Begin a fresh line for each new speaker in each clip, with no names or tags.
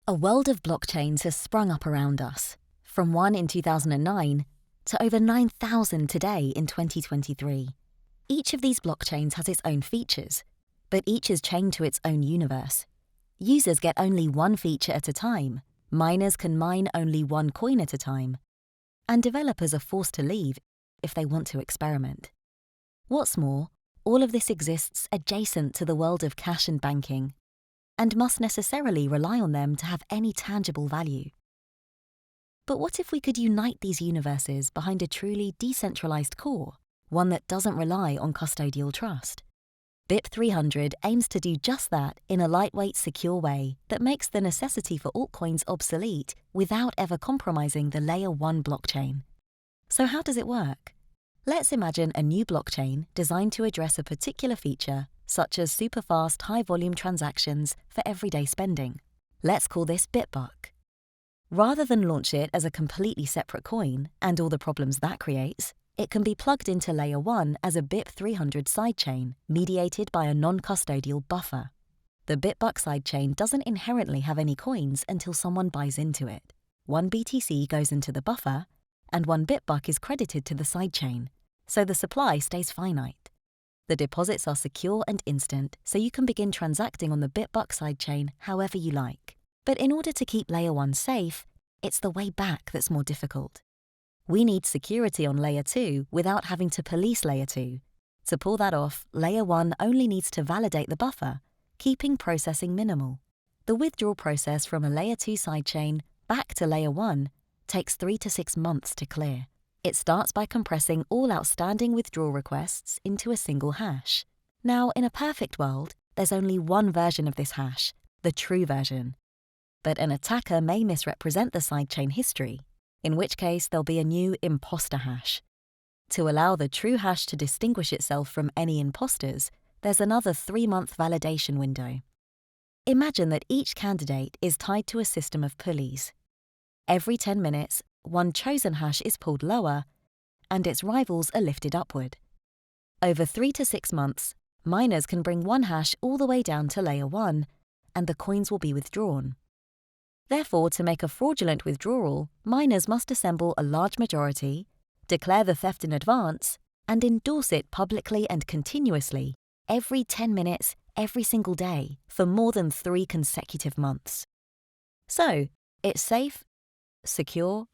A world of blockchains has sprung up around us, from one in 2009 to over 9,000 today in 2023. Each of these blockchains has its own features, but each is chained to its own universe. Users get only one feature at a time, miners can mine only one coin at a time, and developers are forced to leave if they want to experiment. What's more, all of this exists adjacent to the world of cash and banking, and must necessarily rely on them to have any tangible value. But what if we could unite these universes behind a truly decentralized core, one that doesn't rely on custodial trust? BIP 300 aims to do just that in a lightweight, secure way that makes the necessity for altcoins obsolete without ever compromising the Layer 1 blockchain. So how does it work? Let's imagine a new blockchain designed to address a particular feature, such as super-fast, high-volume transactions for everyday spending. Let's call this BIP. Rather than launch it as a completely separate coin and all the problems that creates, it can be plugged into Layer 1 as a BIP 300 sidechain mediated by a non-custodial buffer. The BIP sidechain doesn't inherently have any coins until someone buys into it. 1 BTC goes into the buffer, and 1 BIP is credited to the sidechain, so the supply stays finite. The deposits are secure and instant, so you can begin transacting on the BIP sidechain however you like. But in order to keep Layer 1 safe, it's the way back that's more difficult. We need security on Layer 2 without having to police Layer 2. To pull that off, Layer 1 only needs to validate the buffer, keeping processing minimal. The withdrawal process from a Layer 2 sidechain back to Layer 1 takes 3 to 6 months to clear. It starts by compressing all outstanding withdrawal requests into a single hash. Now, in a perfect world, there's only one version of this hash, the true version. But an attacker may misrepresent the sidechain history, in which case there'll be a new imposter hash. To allow the true hash to distinguish itself from any imposters, there's another 3-month validation window. Imagine that each candidate is tied to a system of pulleys. Every 10 minutes, one chosen hash is pulled lower, and its rivals are lifted upward. Over 3 to 6 months, miners can bring one hash all the way down to Layer 1, and the coins will be withdrawn. Therefore, to make a fraudulent withdrawal, miners must assemble a large majority, declare the theft in advance, and endorse it publicly and continuously, every 10 minutes, every single day, for more than 3 consecutive months. So, it's safe, secure,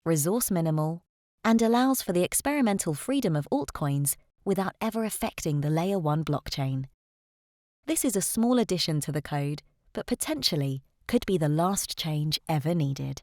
resource minimal, and allows for the experimental freedom of altcoins without ever affecting the Layer 1 blockchain. This is a small addition to the code, but potentially could be the last change ever needed.